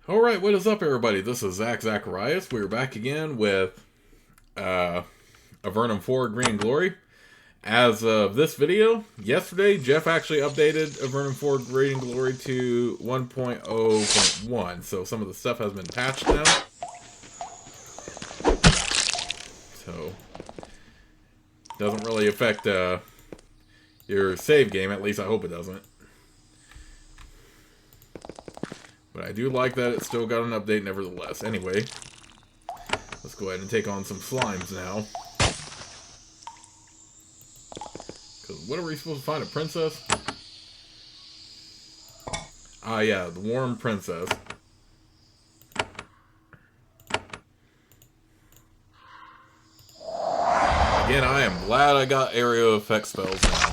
Alright, what is up, everybody? This is Zacharias. We're back again with Avernum 4 Green Glory. As of this video, yesterday, Jeff actually updated Avernum 4 Green Glory to 1.0.1, so some of the stuff has been patched now. So, doesn't really affect your save game, at least I hope it doesn't. But I do like that it's still got an update nevertheless. Anyway, let's go ahead and take on some slimes now. Because what are we supposed to find? A princess? Ah, yeah, the warm princess. Again, I am glad I got area effect spells now.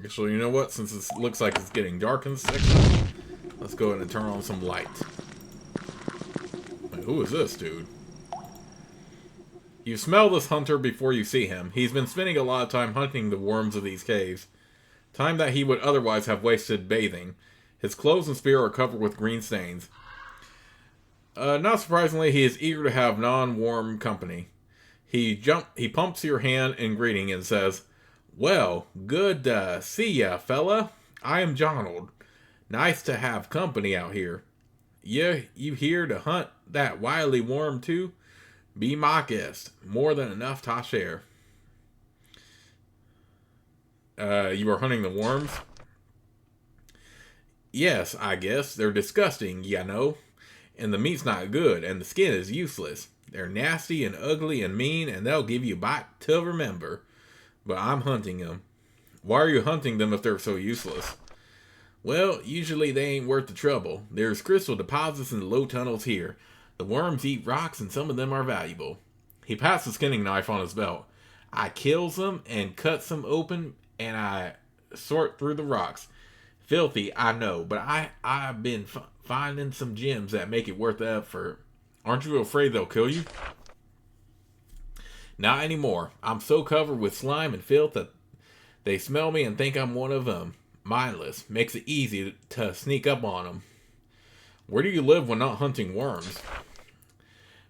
So you know what? Since it looks like it's getting dark in this section, let's go ahead and turn on some light. Wait, who is this dude? You smell this hunter before you see him. He's been spending a lot of time hunting the worms of these caves. Time that he would otherwise have wasted bathing. His clothes and spear are covered with green stains. Not surprisingly, he is eager to have non-warm company. He pumps your hand in greeting and says, "Well, good to see ya, fella. I am Jonald. Nice to have company out here. You here to hunt that wily worm too? Be my guest. More than enough to share." You are hunting the worms? Yes, I guess. They're disgusting, ya know. And the meat's not good, and the skin is useless. They're nasty and ugly and mean, and they'll give you a bite to remember. But I'm hunting them. Why are you hunting them if they're so useless? Well, usually they ain't worth the trouble. There's crystal deposits in the low tunnels here. The worms eat rocks and some of them are valuable. He pats the skinning knife on his belt. I kills them and cuts them open and I sort through the rocks. Filthy, I know, but I've been finding some gems that make it worth the effort. Aren't you afraid they'll kill you? Not anymore. I'm so covered with slime and filth that they smell me and think I'm one of them. Mindless. Makes it easy to sneak up on them. Where do you live when not hunting worms?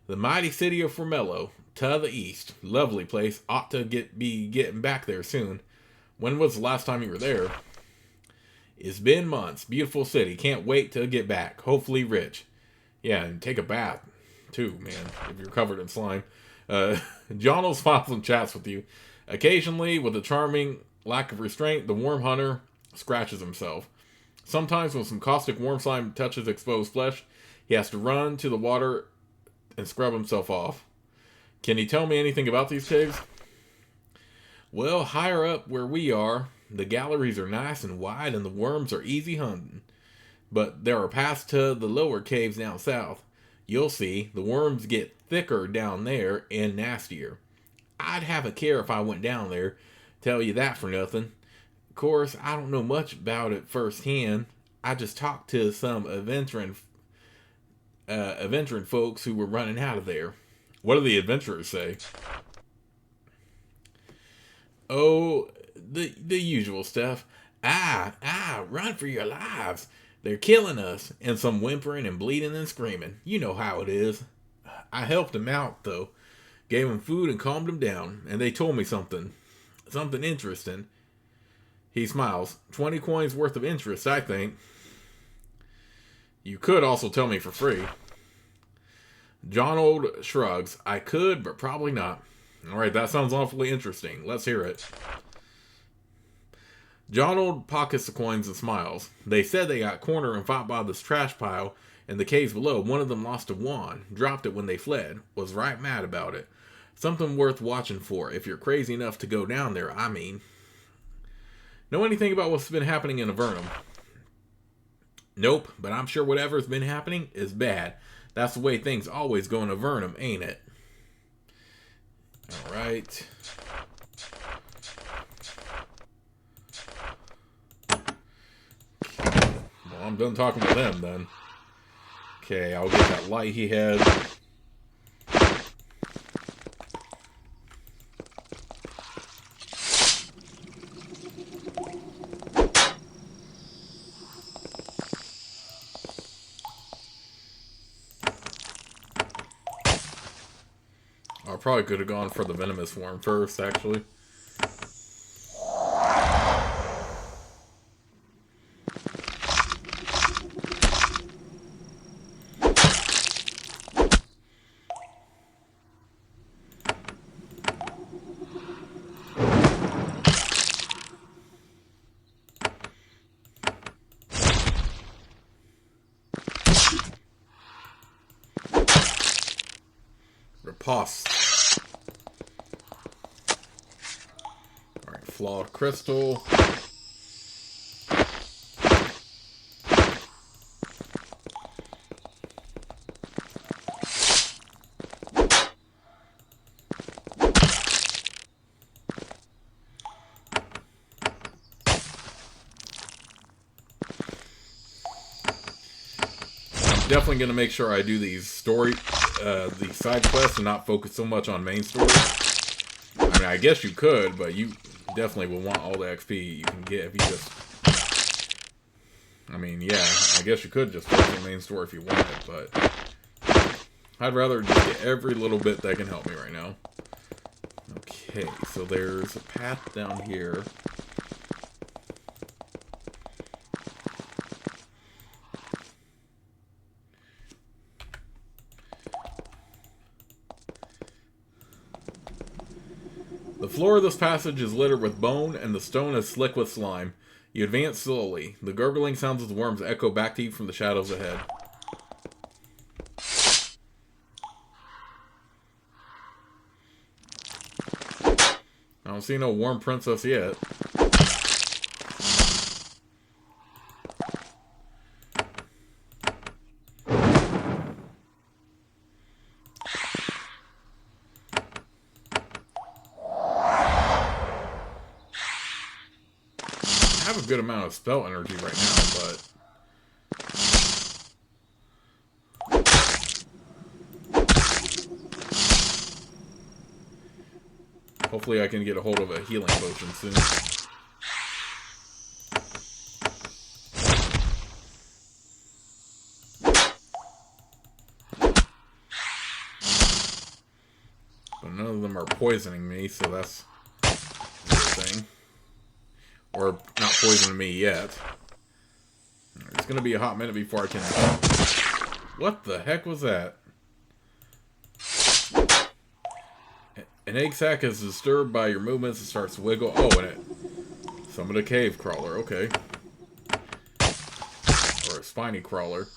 The mighty city of Formello, to the east. Lovely place. Ought to be getting back there soon. When was the last time you were there? It's been months. Beautiful city. Can't wait to get back. Hopefully rich. Yeah, and take a bath, too, man, if you're covered in slime. John will smiles and chats with you. Occasionally, with a charming lack of restraint, the worm hunter scratches himself. Sometimes when some caustic worm slime touches exposed flesh, he has to run to the water and scrub himself off. Can you tell me anything about these caves? Well, higher up where we are, the galleries are nice and wide and the worms are easy hunting. But there are paths to the lower caves down south. You'll see, the worms get thicker down there and nastier. I'd have a care if I went down there, tell you that for nothing. Of course, I don't know much about it firsthand. I just talked to some adventuring folks who were running out of there. What do the adventurers say? Oh, the usual stuff. Run for your lives. They're killing us. And some whimpering and bleeding and screaming. You know how it is. I helped them out, though. Gave them food and calmed them down. And they told me something. Something interesting. He smiles. 20 coins worth of interest, I think. You could also tell me for free. John Old shrugs. I could, but probably not. Alright, that sounds awfully interesting. Let's hear it. John Old pockets the coins and smiles. They said they got cornered and fought by this trash pile in the caves below. One of them lost a wand, dropped it when they fled, was right mad about it. Something worth watching for, if you're crazy enough to go down there, I mean. Know anything about what's been happening in Avernum? Nope, but I'm sure whatever's been happening is bad. That's the way things always go in Avernum, ain't it? Alright. Well, I'm done talking to them then. Okay, I'll get that light he had. I probably could have gone for the venomous worm first, actually. Riposte. Alright, flawed crystal. Definitely going to make sure I do these these side quests and not focus so much on main story. I mean, I guess you could, but you definitely will want all the XP you can get if you just... I mean, yeah, I guess you could just focus on main story if you wanted, but... I'd rather just get every little bit that can help me right now. Okay, so there's a path down here. The floor of this passage is littered with bone, and the stone is slick with slime. You advance slowly. The gurgling sounds of the worms echo back to you from the shadows ahead. I don't see no worm princess yet. I have a good amount of spell energy right now, but... hopefully I can get a hold of a healing potion soon. But none of them are poisoning me, so that's a good thing. Or not poisoning me yet. It's gonna be a hot minute before I can... What the heck was that? An egg sac is disturbed by your movements and starts to wiggle. Oh, and it summoned a cave crawler. Okay. Or a spiny crawler.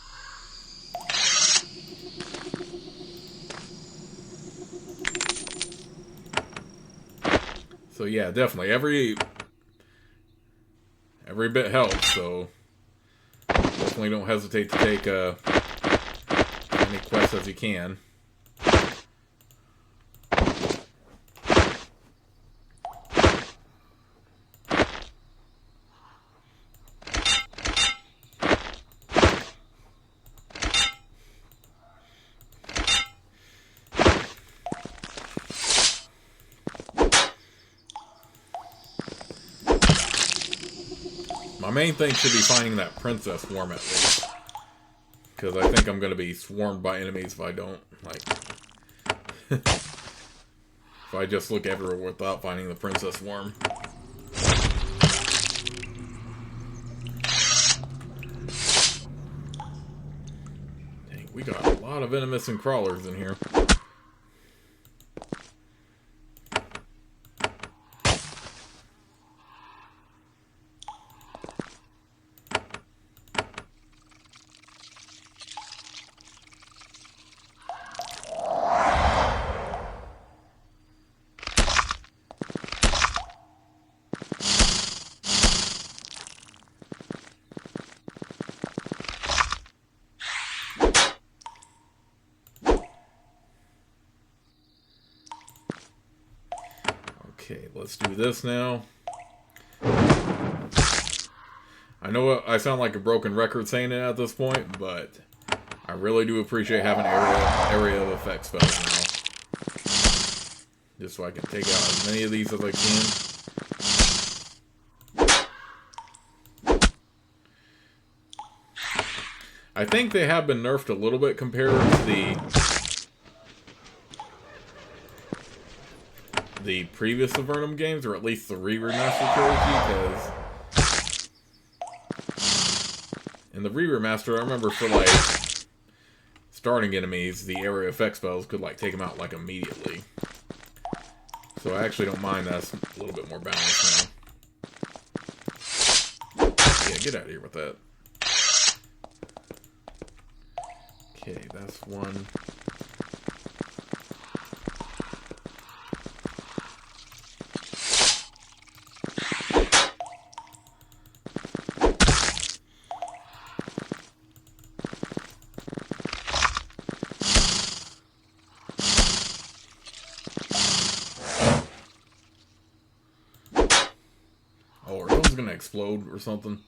So yeah, definitely. Every bit helps, so definitely don't hesitate to take as many quests as you can. My main thing should be finding that princess worm at least. Because I think I'm going to be swarmed by enemies if I don't, like... if I just look everywhere without finding the princess worm. Dang, we got a lot of venomous and crawlers in here. Okay, let's do this now. I know I sound like a broken record saying it at this point, but I really do appreciate having area of effect spells now. Just so I can take out as many of these as I can. I think they have been nerfed a little bit compared to the previous Avernum games, or at least the remaster trilogy, because in the remaster, I remember for like starting enemies, the area effect spells could like take them out like immediately. So I actually don't mind that's a little bit more balanced now. Yeah, get out of here with that. Okay, that's one. Oh, are those gonna explode or something?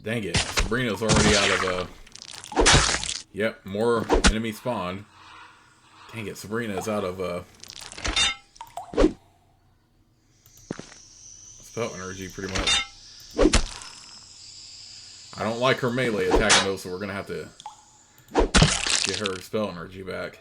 Dang it. Sabrina's already out of, Yep, more enemy spawned. Dang it, Sabrina's out of, spell energy, pretty much. I don't like her melee attacking those, so we're gonna have to get her spell energy back.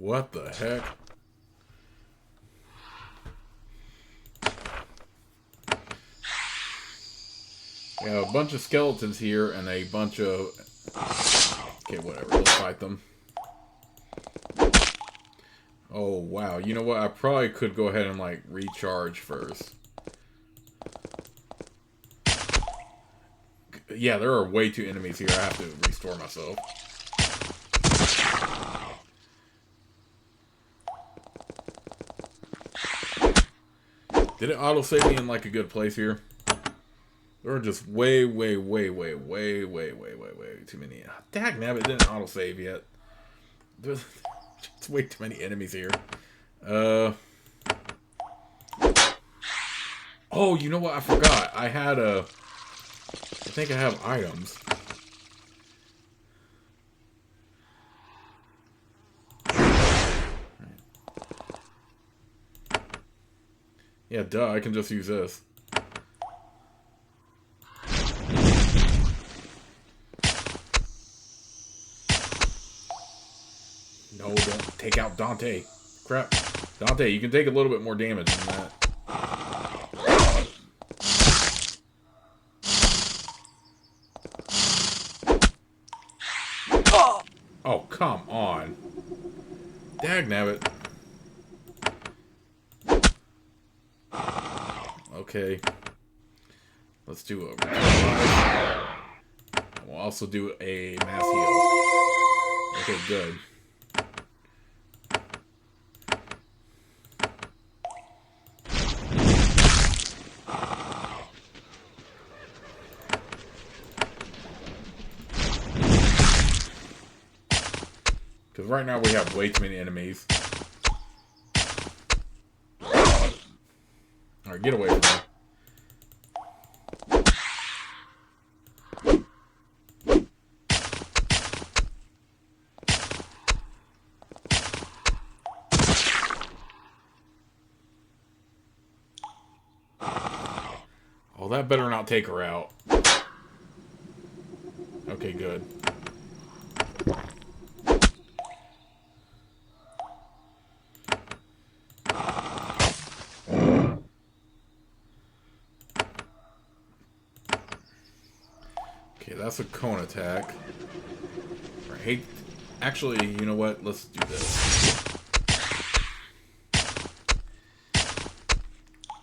What the heck? We have a bunch of skeletons here and a bunch of... Okay, whatever. Let's fight them. Oh, wow. You know what? I probably could go ahead and, like, recharge first. Yeah, there are way too enemies here. I have to restore myself. Did it autosave me in, like, a good place here? There are just way too many. Dagnabbit, it didn't autosave yet. There's just way too many enemies here. Oh, you know what? I forgot. I had I think I have items. Yeah, duh. I can just use this. No, don't take out Dante. Crap. Dante, you can take a little bit more damage than that. Oh, come on. Dagnabbit. Okay. Let's do a... We'll also do a mass heal. Okay, good. Because right now we have way too many enemies. Alright, get away from me. Well, that better not take her out. Okay, good. Okay, that's a cone attack. I hate... Actually, you know what? Let's do this.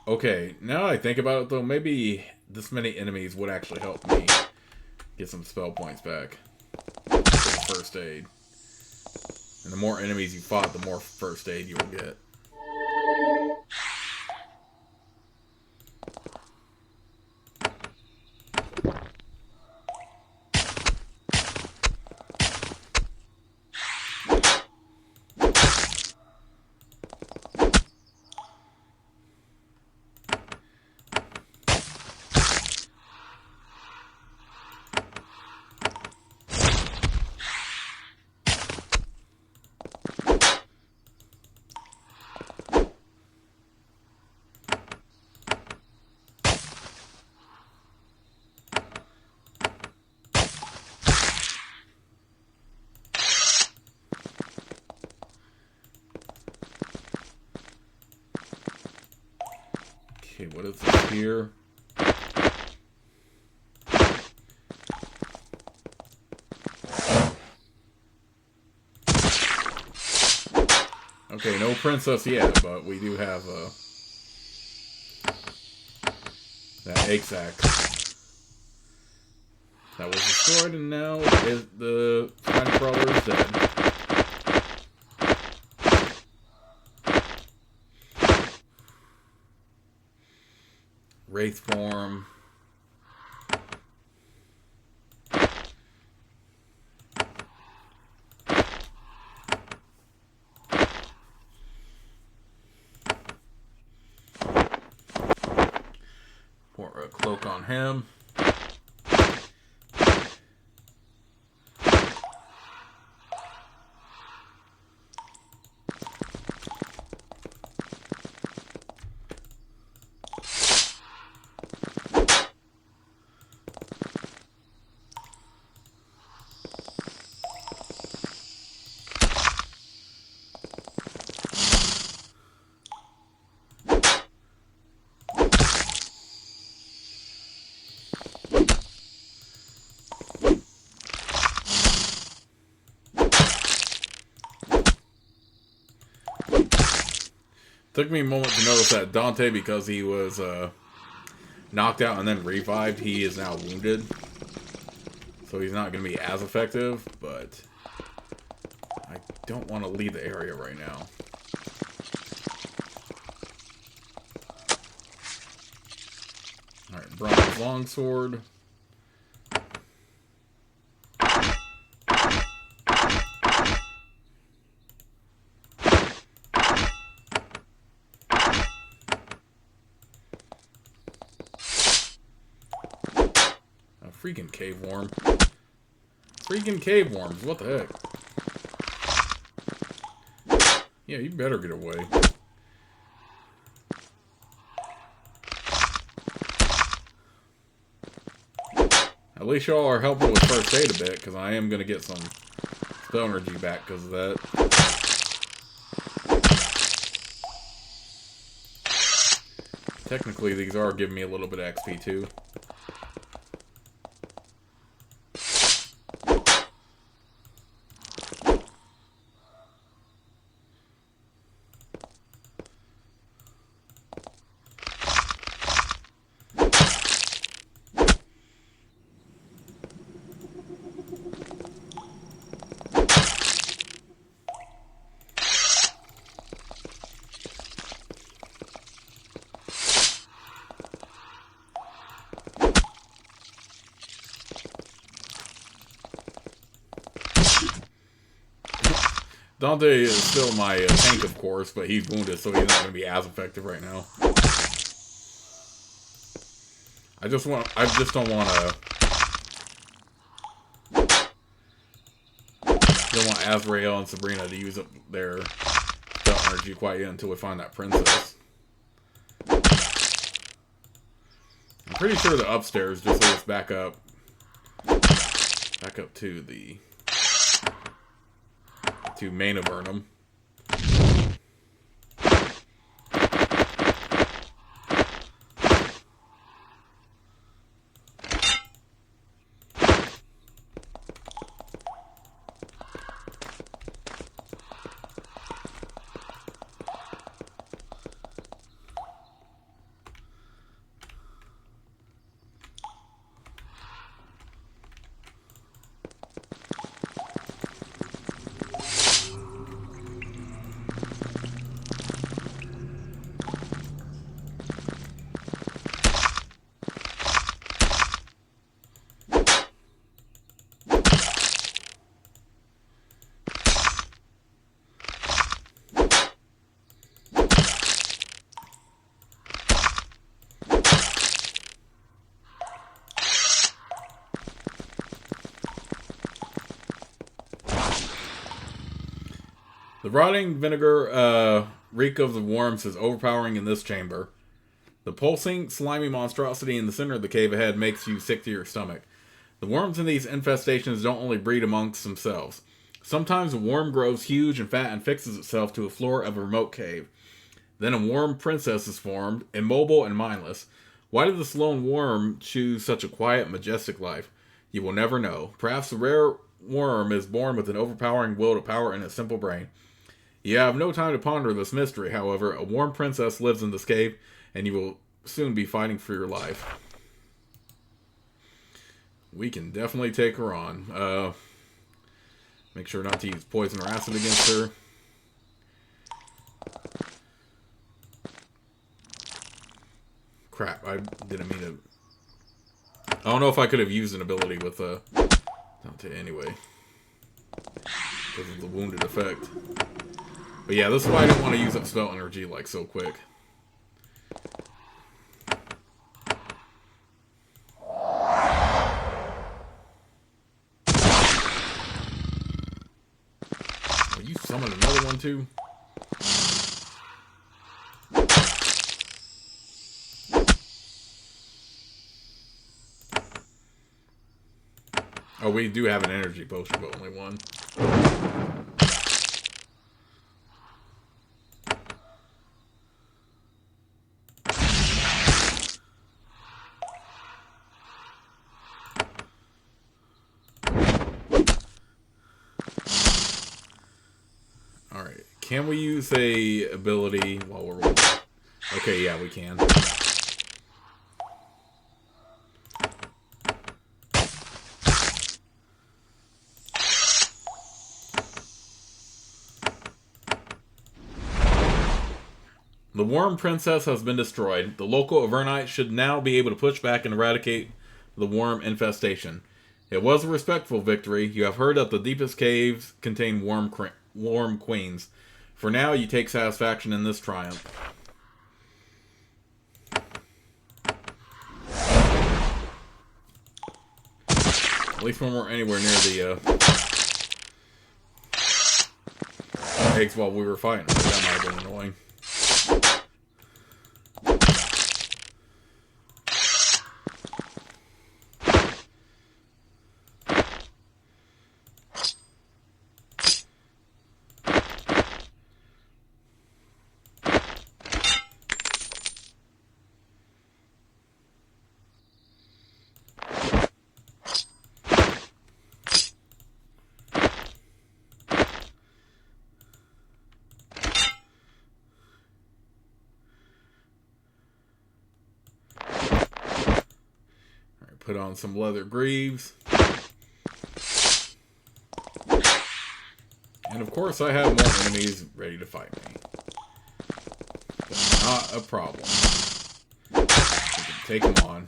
Okay, now I think about it though, maybe this many enemies would actually help me get some spell points back for the first aid. And the more enemies you fought, the more first aid you will get. Okay, what is this here? Okay, no princess yet, but we do have that egg sack that was destroyed, and now the spiny crawler is dead. Wraith form. Pour a cloak on him. Took me a moment to notice that Dante, because he was knocked out and then revived, he is now wounded. So he's not going to be as effective, but I don't want to leave the area right now. Alright, bronze longsword. Freaking cave worm. Freaking cave worms, what the heck? Yeah, you better get away. At least y'all are helping with first aid a bit, because I am going to get some spell energy back because of that. Technically, these are giving me a little bit of XP too. Dante is still my tank, of course, but he's wounded, so he's not going to be as effective right now. I just don't want Azrael and Sabrina to use up their spell energy quite yet until we find that princess. Pretty sure the upstairs just leads back up. Back up to the... to main Avernum. The rotting vinegar reek of the worms is overpowering in this chamber. The pulsing, slimy monstrosity in the center of the cave ahead makes you sick to your stomach. The worms in these infestations don't only breed amongst themselves. Sometimes a worm grows huge and fat and fixes itself to a floor of a remote cave. Then a worm princess is formed, immobile and mindless. Why did this lone worm choose such a quiet, majestic life? You will never know. Perhaps the rare worm is born with an overpowering will to power in its simple brain. You have no time to ponder this mystery, however. A worm princess lives in this cave, and you will soon be fighting for your life. We can definitely take her on. Make sure not to use poison or acid against her. Crap, I didn't mean to... I don't know if I could have used an ability with Dante anyway. Because of the wounded effect. But yeah, this is why I didn't want to use up spell energy like so quick. Oh, you summoned another one too? Oh, we do have an energy potion, but only one. Alright, can we use a ability while we're rolling? Okay, yeah, we can. The Worm Princess has been destroyed. The local Avernite should now be able to push back and eradicate the worm infestation. It was a respectful victory. You have heard that the deepest caves contain worm queens. For now, you take satisfaction in this triumph. At least when we're anywhere near the eggs while we were fighting. That might have been annoying. Put on some leather greaves. And of course I have more enemies ready to fight me. But not a problem. We can take them on.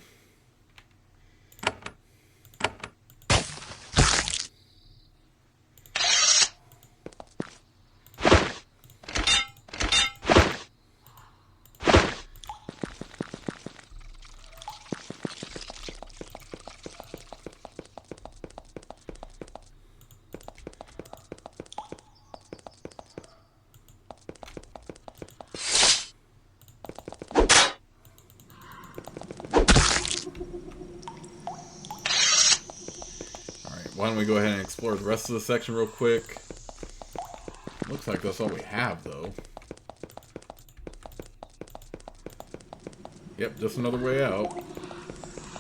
why don't we go ahead and explore the rest of the section real quick. Looks like that's all we have, though. Yep, just another way out.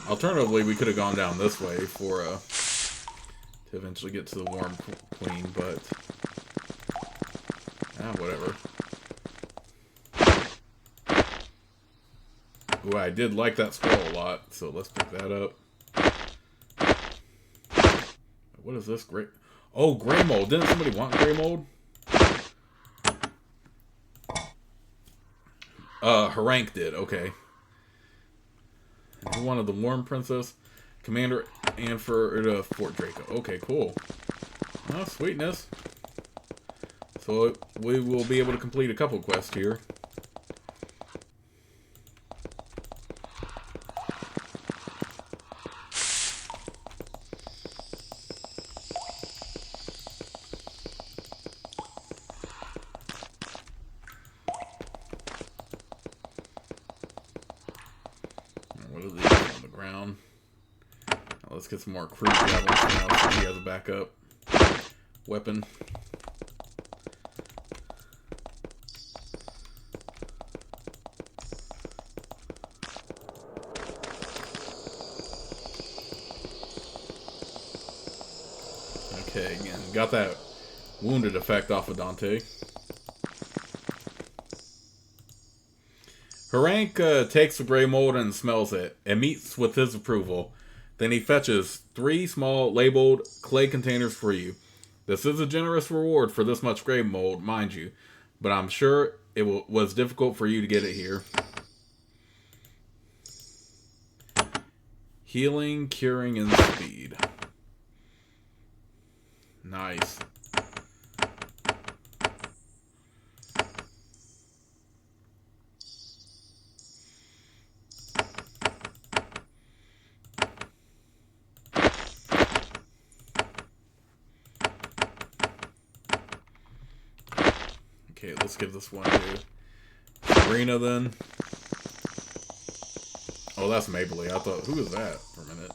Alternatively, we could have gone down this way for to eventually get to the Worm Queen, but whatever. Ooh, I did like that scroll a lot, so let's pick that up. What is this? Oh, gray mold. Didn't somebody want gray mold? Harank did. Okay. Who wanted the Worm Princess? Commander Anford Fort Draco. Okay, cool. Oh, sweetness. So we will be able to complete a couple quests here. What are these on the ground? Now let's get some more crude javelins now since he has a backup weapon. Okay, again, got that wounded effect off of Dante. Harank takes the gray mold and smells it, and meets with his approval. Then he fetches 3 small labeled clay containers for you. This is a generous reward for this much gray mold, mind you, but I'm sure it was difficult for you to get it here. Healing, curing, and speed. Nice. Okay, let's give this one to Sabrina then. Oh, that's Mabley. I thought, who was that for a minute?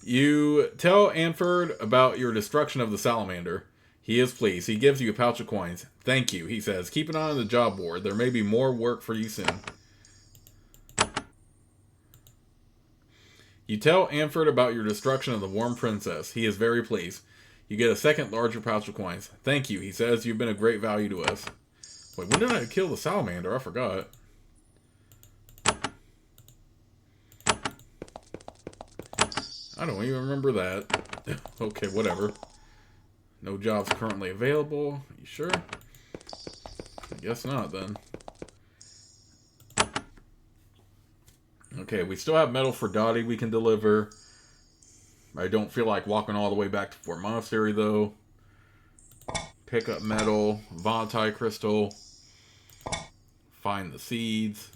You tell Anford about your destruction of the salamander. He is pleased. He gives you a pouch of coins. Thank you, he says. Keep an eye on the job board. There may be more work for you soon. You tell Anford about your destruction of the Worm Princess. He is very pleased. You get a second larger pouch of coins. Thank you, he says. You've been a great value to us. Wait, when did I kill the salamander? I forgot. I don't even remember that. Okay, whatever. No jobs currently available. You sure? I guess not, then. Okay, we still have metal for Dottie we can deliver. I don't feel like walking all the way back to Fort Monastery, though. Pick up metal. Vontai crystal. Find the seeds.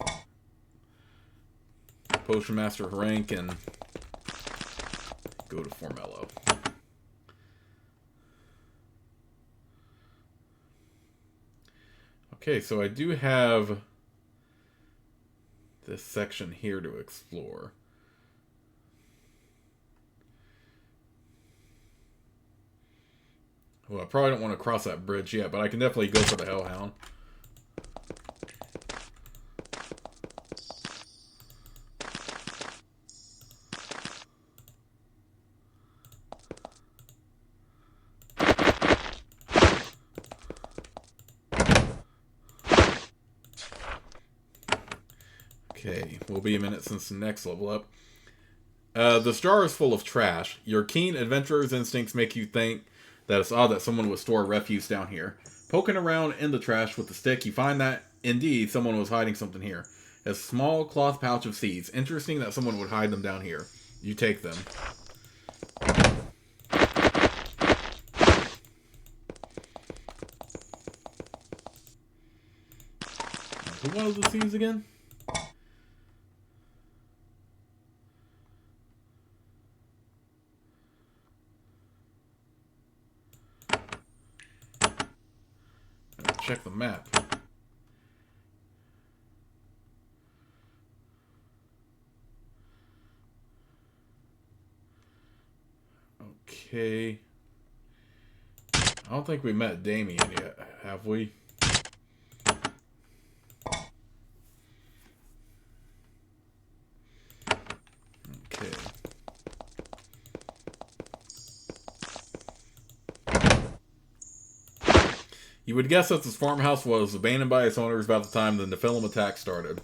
Potion Master Harank and go to Formello. Okay, so I do have this section here to explore. Well, I probably don't want to cross that bridge yet, but I can definitely go for the Hellhound. Okay, will be a minute since the next level up. This jar is full of trash. Your keen adventurer's instincts make you think that it's odd that someone would store refuse down here. Poking around in the trash with the stick, you find that, indeed, someone was hiding something here. A small cloth pouch of seeds. Interesting that someone would hide them down here. You take them. Who wanted the seeds again? Check the map. Okay. I don't think we met Damien yet, have we? Okay. You would guess that this farmhouse was abandoned by its owners about the time the Nephilim attack started.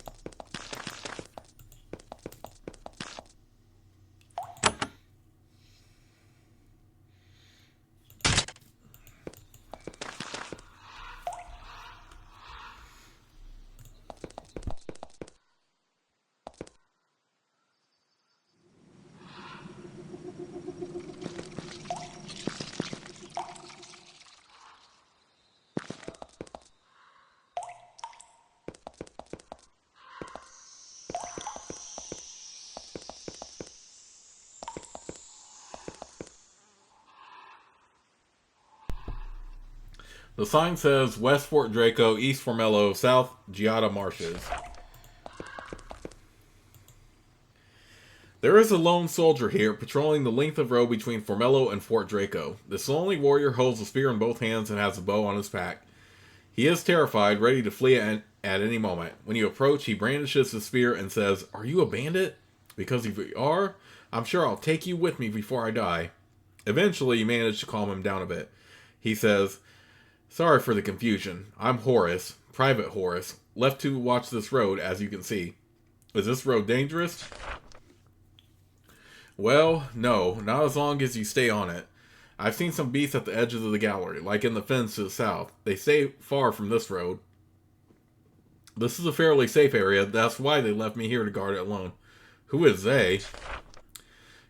The sign says West Fort Draco, East Formello, South Giada Marshes. There is a lone soldier here patrolling the length of road between Formello and Fort Draco. This lonely warrior holds a spear in both hands and has a bow on his pack. He is terrified, ready to flee at any moment. When you approach, he brandishes his spear and says, "Are you a bandit? Because if you are, I'm sure I'll take you with me before I die." Eventually, you manage to calm him down a bit. He says, "Sorry for the confusion. I'm Horace, Private Horace, left to watch this road, as you can see. Is this road dangerous?" "Well, no, not as long as you stay on it. I've seen some beasts at the edges of the gallery, like in the fens to the south. They stay far from this road. This is a fairly safe area, that's why they left me here to guard it alone." "Who is they?"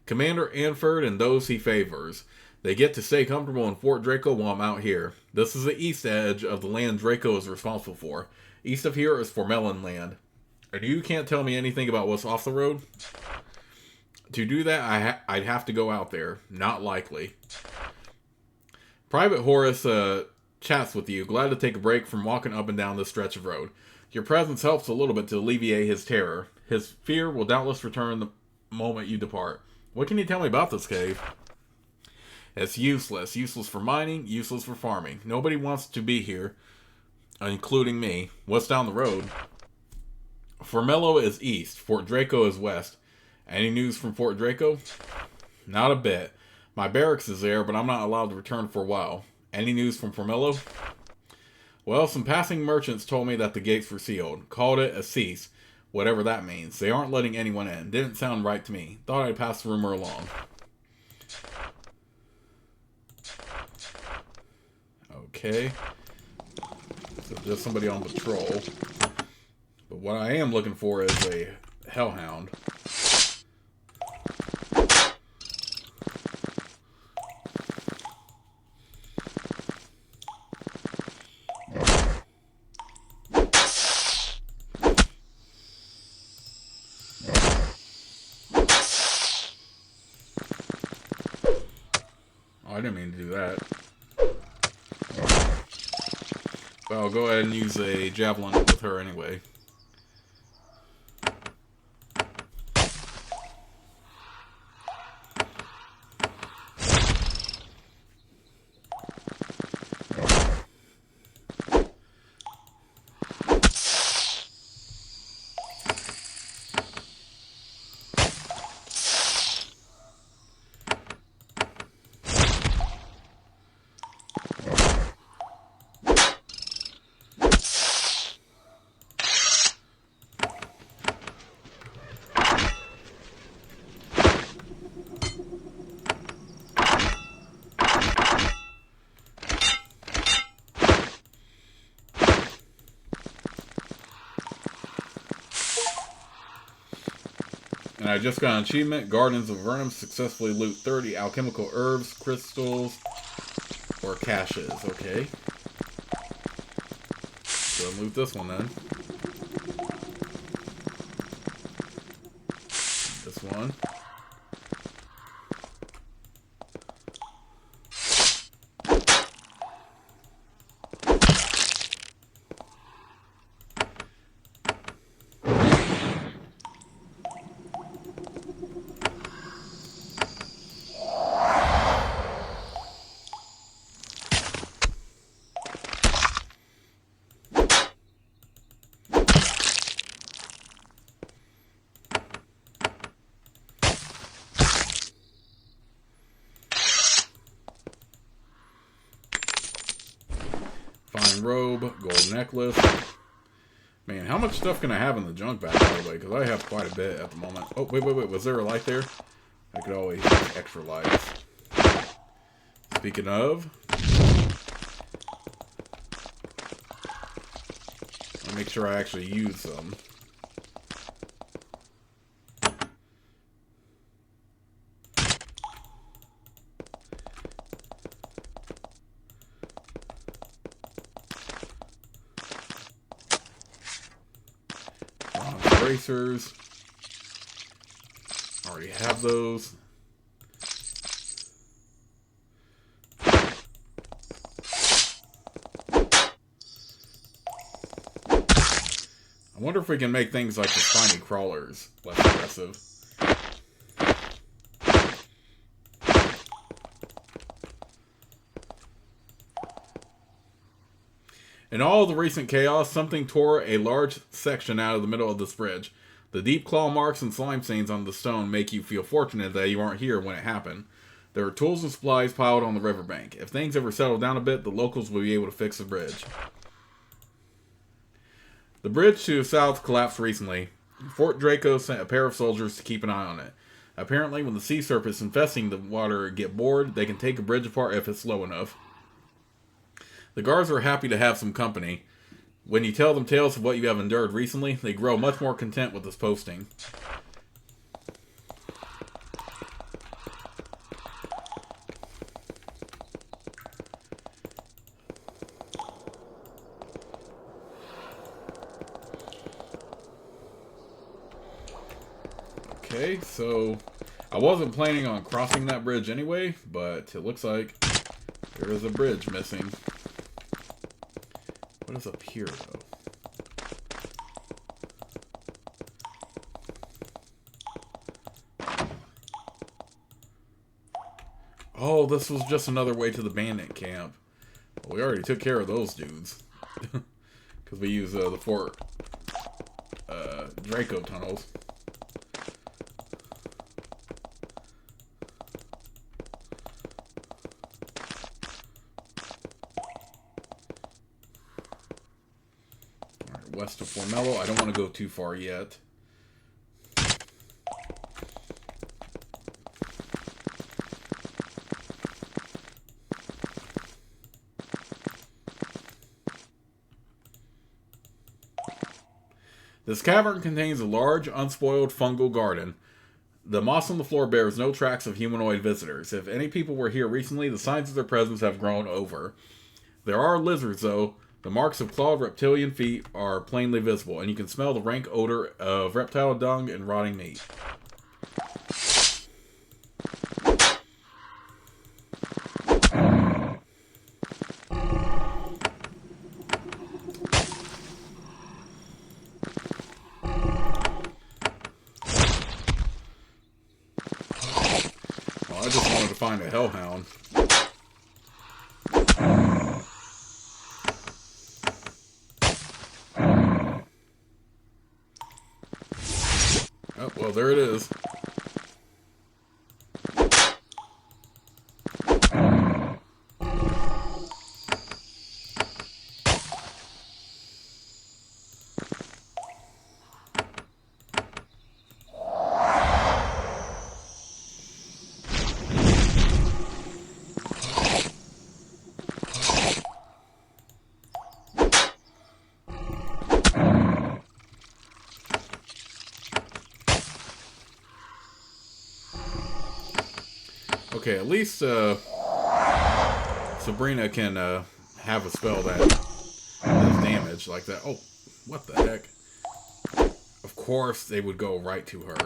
"Commander Anford and those he favors. They get to stay comfortable in Fort Draco while I'm out here. This is the east edge of the land Draco is responsible for. East of here is Formellan land. And you can't tell me anything about what's off the road?" "To do that, I'd have to go out there. Not likely." "Private Horace chats with you, glad to take a break from walking up and down this stretch of road. Your presence helps a little bit to alleviate his terror. His fear will doubtless return the moment you depart. What can you tell me about this cave?" "It's useless. Useless for mining, useless for farming. Nobody wants to be here, including me." "What's down the road?" "Formello is east. Fort Draco is west. Any news from Fort Draco?" "Not a bit. My barracks is there, but I'm not allowed to return for a while." "Any news from Formello?" "Well, some passing merchants told me that the gates were sealed. Called it a cease, whatever that means. They aren't letting anyone in. Didn't sound right to me. Thought I'd pass the rumor along." Okay. So just somebody on patrol. But what I am looking for is a hellhound. Oh, I didn't mean to do that. But I'll go ahead and use a javelin with her anyway. And I just got an achievement. Gardens of Avernum successfully loot 30 alchemical herbs, crystals, or caches. Okay. So loot this one then. This one. Iron robe, gold necklace. Man, how much stuff can I have in the junk bag, by the way? Because I have quite a bit at the moment. Oh, wait. Was there a light there? I could always use extra lights. Speaking of, I'll make sure I actually use them. Bracers. Already have those. I wonder if we can make things like the spiny crawlers less aggressive. In all the recent chaos, something tore a large section out of the middle of this bridge. The deep claw marks and slime stains on the stone make you feel fortunate that you weren't here when it happened. There are tools and supplies piled on the riverbank. If things ever settle down a bit, the locals will be able to fix the bridge. The bridge to the south collapsed recently. Fort Draco sent a pair of soldiers to keep an eye on it. Apparently, when the sea serpents infesting the water get bored, they can take a bridge apart if it's slow enough. The guards are happy to have some company. When you tell them tales of what you have endured recently, they grow much more content with this posting. Okay, so I wasn't planning on crossing that bridge anyway, but it looks like there is a bridge missing. What is up here, though? Oh, this was just another way to the bandit camp. Well, we already took care of those dudes. Because we use the Fort Draco tunnels. West of Formello. I don't want to go too far yet. This cavern contains a large, unspoiled fungal garden. The moss on the floor bears no tracks of humanoid visitors. If any people were here recently, the signs of their presence have grown over. There are lizards, though. The marks of clawed reptilian feet are plainly visible, and you can smell the rank odor of reptile dung and rotting meat. Well, I just wanted to find a hellhound. Oh, well, there it is. Okay, at least Sabrina can have a spell that does damage like that. Oh, what the heck? Of course they would go right to her.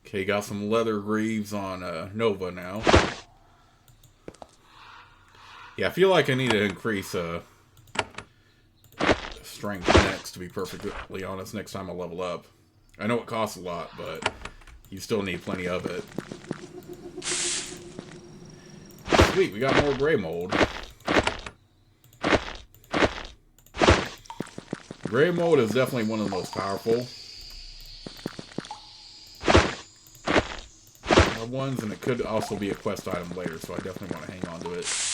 Okay, got some leather greaves on Nova now. Yeah, I feel like I need to increase strength next, to be perfectly honest, next time I level up. I know it costs a lot, but you still need plenty of it. Sweet, we got more gray mold. Gray mold is definitely one of the most powerful ones, and it could also be a quest item later, so I definitely want to hang on to it.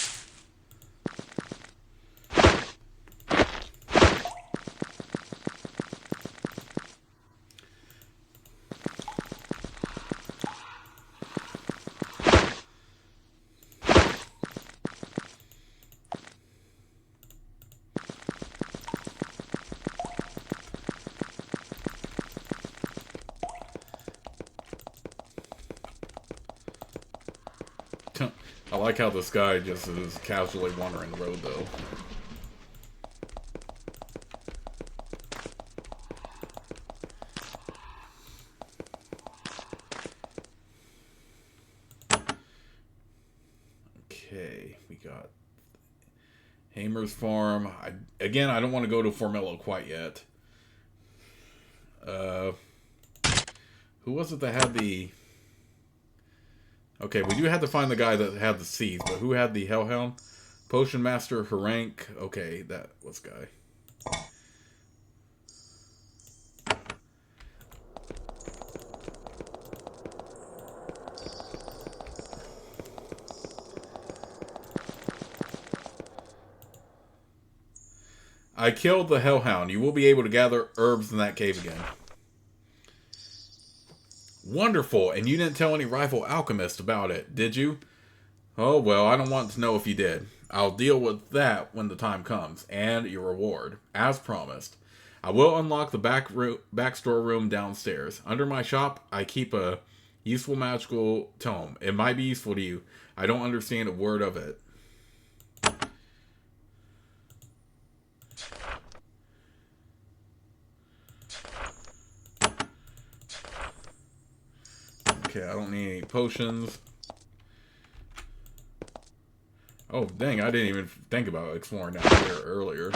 I like how this guy just is casually wandering the road, though. Okay, we got Hamer's Farm. Again, I don't want to go to Formello quite yet. Who was it that had the... Okay, we do have to find the guy that had the seeds, but who had the Hellhound? Potion Master, Harank. Okay, that was guy. I killed the Hellhound. You will be able to gather herbs in that cave again. Wonderful, and you didn't tell any rival alchemist about it, did you? Oh, well, I don't want to know if you did. I'll deal with that when the time comes, and your reward, as promised. I will unlock the back storeroom downstairs. Under my shop, I keep a useful magical tome. It might be useful to you. I don't understand a word of it. Okay, I don't need any potions. Oh, dang, I didn't even think about exploring down here earlier.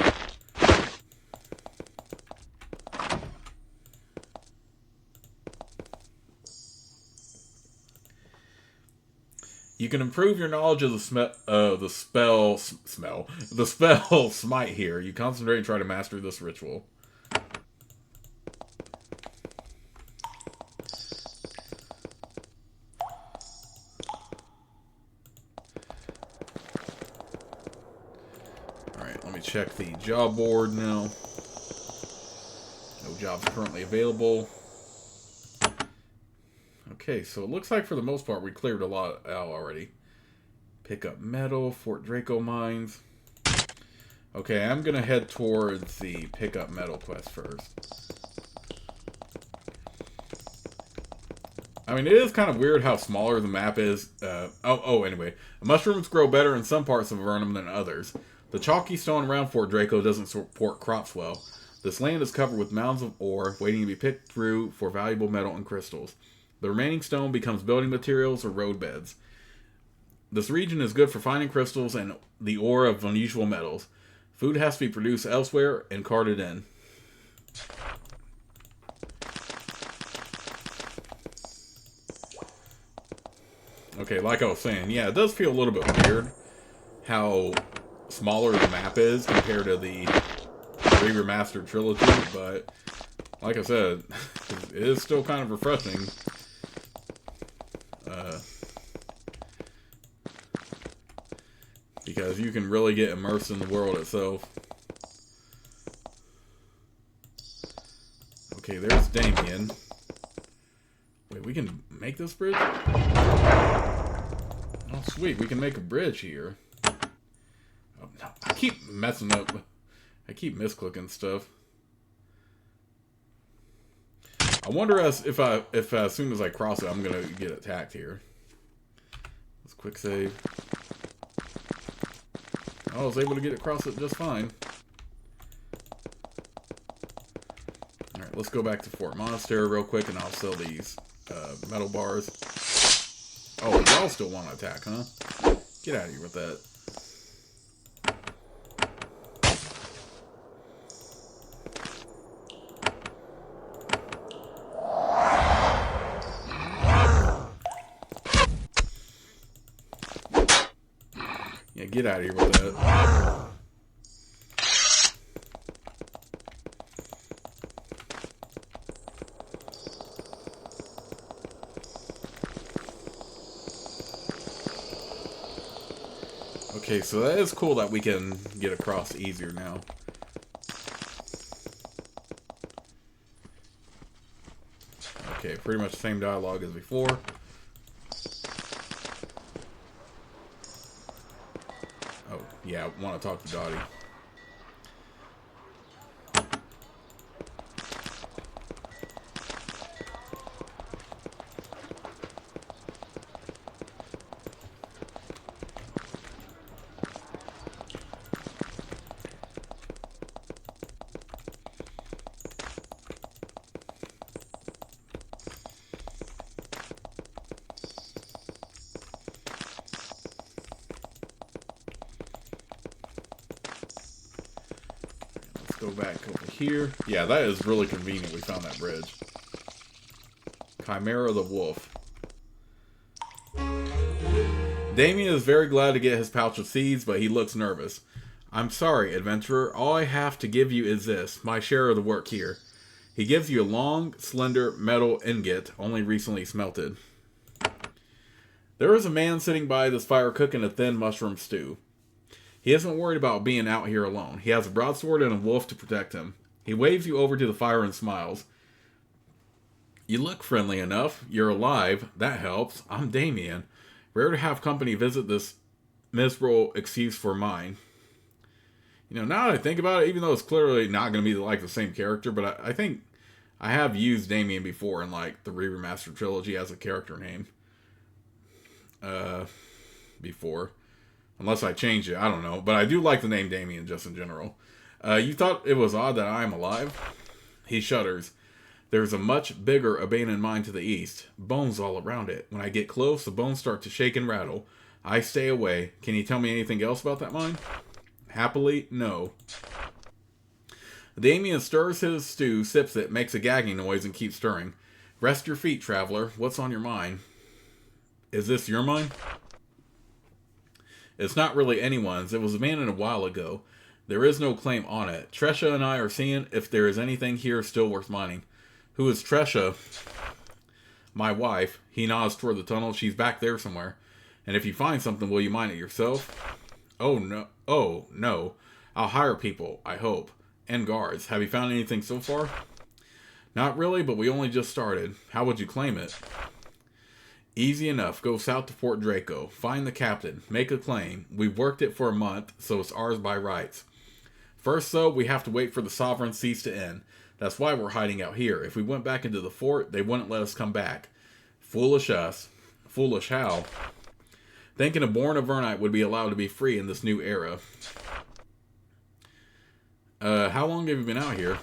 You can improve your knowledge of the spell smite here. You concentrate and try to master this ritual. Alright, let me check the job board now. No jobs currently available. Okay, so it looks like for the most part we cleared a lot out already. Pick up metal, Fort Draco mines. Okay, I'm gonna head towards the pick up metal quest first. I mean, it is kind of weird how smaller the map is. Anyway. Mushrooms grow better in some parts of Avernum than others. The chalky stone around Fort Draco doesn't support crops well. This land is covered with mounds of ore, waiting to be picked through for valuable metal and crystals. The remaining stone becomes building materials or road beds. This region is good for finding crystals and the ore of unusual metals. Food has to be produced elsewhere and carted in. Okay, like I was saying, yeah, it does feel a little bit weird how smaller the map is compared to the remastered trilogy, but like I said, it is still kind of refreshing. Because you can really get immersed in the world itself. Okay, there's Damien. Wait, we can make this bridge? Oh, sweet, we can make a bridge here. Oh, no, I keep messing up. I keep misclicking stuff. I wonder if as soon as I cross it, I'm gonna get attacked here. Let's quick save. I was able to get across it just fine. Alright, let's go back to Fort Monastery real quick and I'll sell these metal bars. Oh, y'all still want to attack, huh? Get out of here with that. Get out of here with that. Okay, so that is cool that we can get across easier now. Okay, pretty much the same dialogue as before. Oh, yeah, I want to talk to Dottie. Go back over here. Yeah, that is really convenient. We found that bridge. Chimera the Wolf. Damien is very glad to get his pouch of seeds, but he looks nervous. I'm sorry, adventurer. All I have to give you is this, my share of the work here. He gives you a long, slender metal ingot, only recently smelted. There is a man sitting by this fire cooking a thin mushroom stew. He isn't worried about being out here alone. He has a broadsword and a wolf to protect him. He waves you over to the fire and smiles. You look friendly enough. You're alive. That helps. I'm Damien. Rare to have company visit this miserable excuse for mine. You know, now that I think about it, even though it's clearly not going to be like the same character, but I think I have used Damien before in like the Remastered Trilogy as a character name. Before. Unless I change it, I don't know. But I do like the name Damien just in general. You thought it was odd that I am alive? He shudders. There's a much bigger abandoned mine to the east. Bones all around it. When I get close, the bones start to shake and rattle. I stay away. Can you tell me anything else about that mine? Happily, no. Damien stirs his stew, sips it, makes a gagging noise, and keeps stirring. Rest your feet, traveler. What's on your mind? Is this your mine? It's not really anyone's. It was abandoned a while ago. There is no claim on it. Tresha and I are seeing if there is anything here still worth mining. Who is Tresha? My wife. He nods toward the tunnel. She's back there somewhere. And if you find something, will you mine it yourself? Oh, no. Oh, no. I'll hire people, I hope. And guards. Have you found anything so far? Not really, but we only just started. How would you claim it? Easy enough. Go south to Fort Draco. Find the captain. Make a claim. We've worked it for a month, so it's ours by rights. First, though, we have to wait for the sovereign seas to end. That's why we're hiding out here. If we went back into the fort, they wouldn't let us come back. Foolish us. Foolish how? Thinking a born Avernite would be allowed to be free in this new era. How long have you been out here?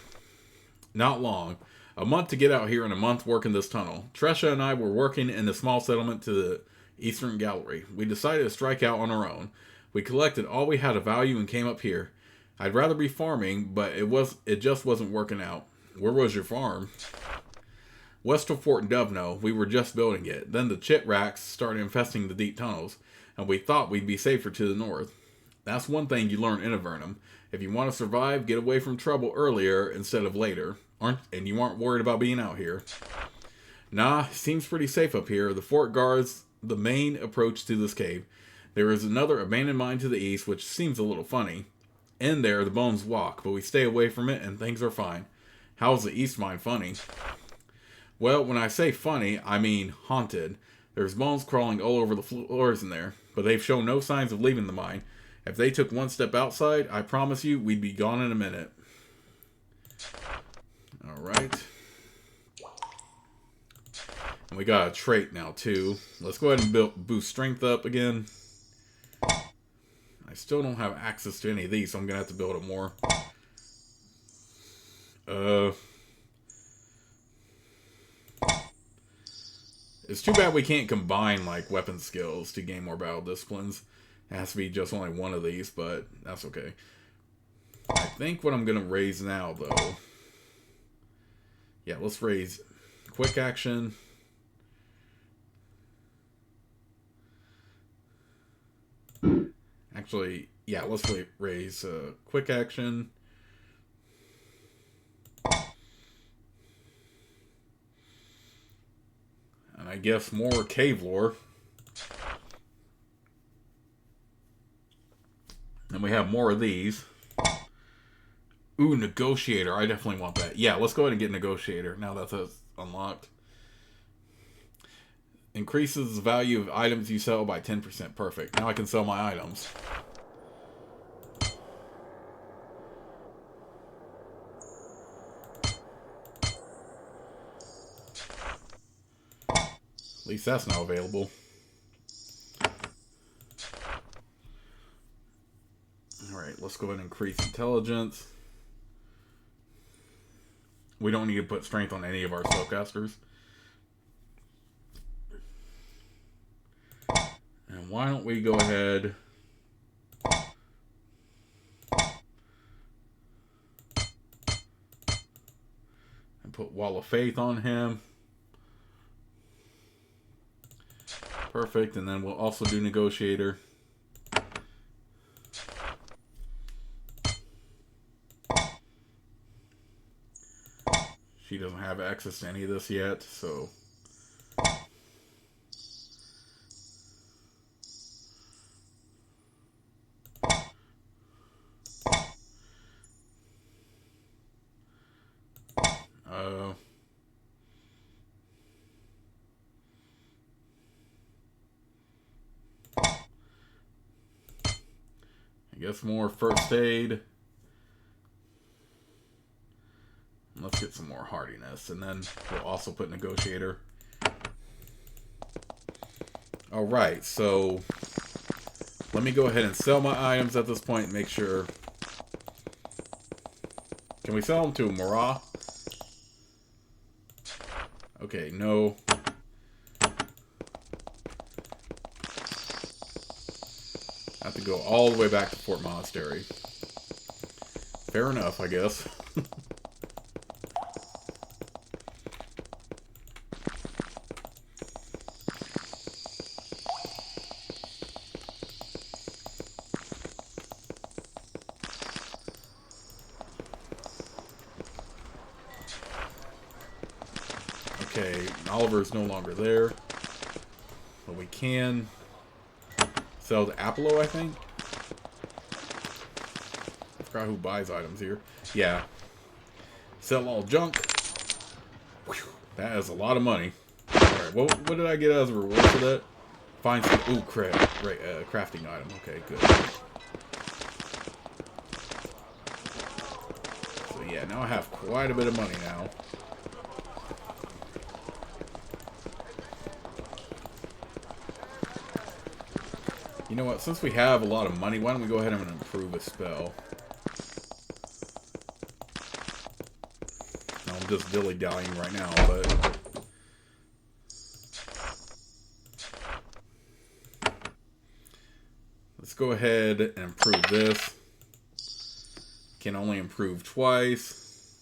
Not long. A month to get out here and a month working this tunnel. Tresha and I were working in a small settlement to the eastern gallery. We decided to strike out on our own. We collected all we had of value and came up here. I'd rather be farming, but it just wasn't working out. Where was your farm? West of Fort Dovno. We were just building it. Then the chit racks started infesting the deep tunnels, and we thought we'd be safer to the north. That's one thing you learn in Avernum. If you want to survive, get away from trouble earlier instead of later. And you aren't worried about being out here. Nah, seems pretty safe up here. The fort guards the main approach to this cave. There is another abandoned mine to the east, which seems a little funny. In there, the bones walk, but we stay away from it and things are fine. How's the east mine funny? Well, when I say funny, I mean haunted. There's bones crawling all over the floors in there, but they've shown no signs of leaving the mine. If they took one step outside, I promise you, we'd be gone in a minute. Alright. And we got a trait now, too. Let's go ahead and boost strength up again. I still don't have access to any of these, so I'm going to have to build it more. It's too bad we can't combine, like, weapon skills to gain more battle disciplines. It has to be just only one of these, but that's okay. I think what I'm going to raise now, though... Yeah, let's raise quick action. And Actually, yeah, let's raise quick action. And I guess more cave lore. And we have more of these. Ooh, negotiator. I definitely want that. Yeah, let's go ahead and get negotiator now that that's unlocked. Increases the value of items you sell by 10%. Perfect. Now I can sell my items. At least that's now available. Alright, let's go ahead and increase intelligence. We don't need to put strength on any of our spellcasters. And why don't we go ahead and put Wall of Faith on him. Perfect, and then we'll also do Negotiator. She doesn't have access to any of this yet, so... I guess more first aid. Let's get some more hardiness, and then we'll also put negotiator. Alright, so let me go ahead and sell my items at this point and make sure. Can we sell them to Mara? Okay, no. I have to go all the way back to Fort Monastery. Fair enough, I guess. Okay, Oliver's no longer there. But we can sell to Apollo, I think. I forgot who buys items here. Yeah. Sell all junk. Whew, that is a lot of money. Alright, what did I get as a reward for that? Find some... Ooh, crap. Right, crafting item. Okay, good. So yeah, now I have quite a bit of money now. You know what, since we have a lot of money, why don't we go ahead and improve a spell? No, I'm just dilly-dallying right now, but... let's go ahead and improve this. Can only improve twice.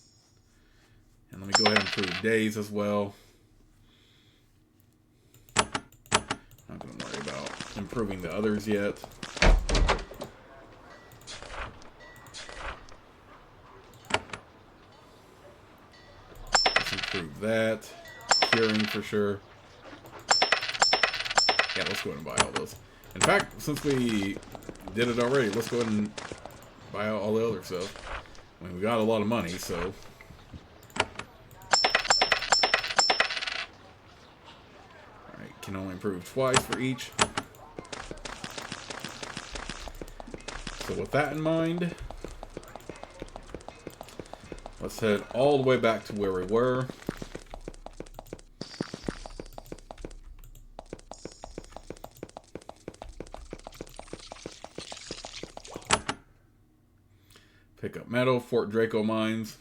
And let me go ahead and improve days as well. Not going to worry about improving the others yet. Let's improve that. Curing for sure. Yeah, let's go ahead and buy all those. In fact, since we did it already, let's go ahead and buy out all the other stuff. I mean, we got a lot of money, so... Alright, can only improve twice for each. So with that in mind, let's head all the way back to where we were. Pick up metal, Fort Draco mines.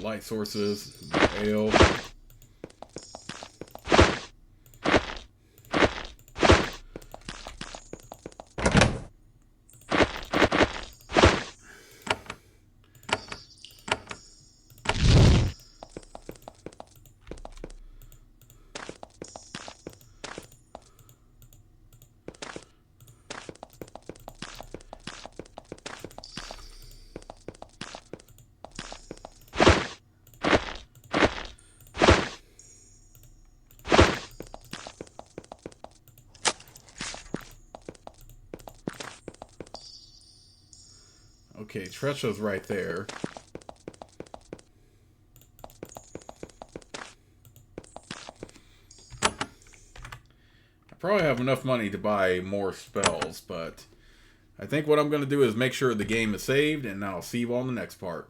Light sources, ale. Okay, Tresha's right there. I probably have enough money to buy more spells, but I think what I'm going to do is make sure the game is saved, and I'll see you all in the next part.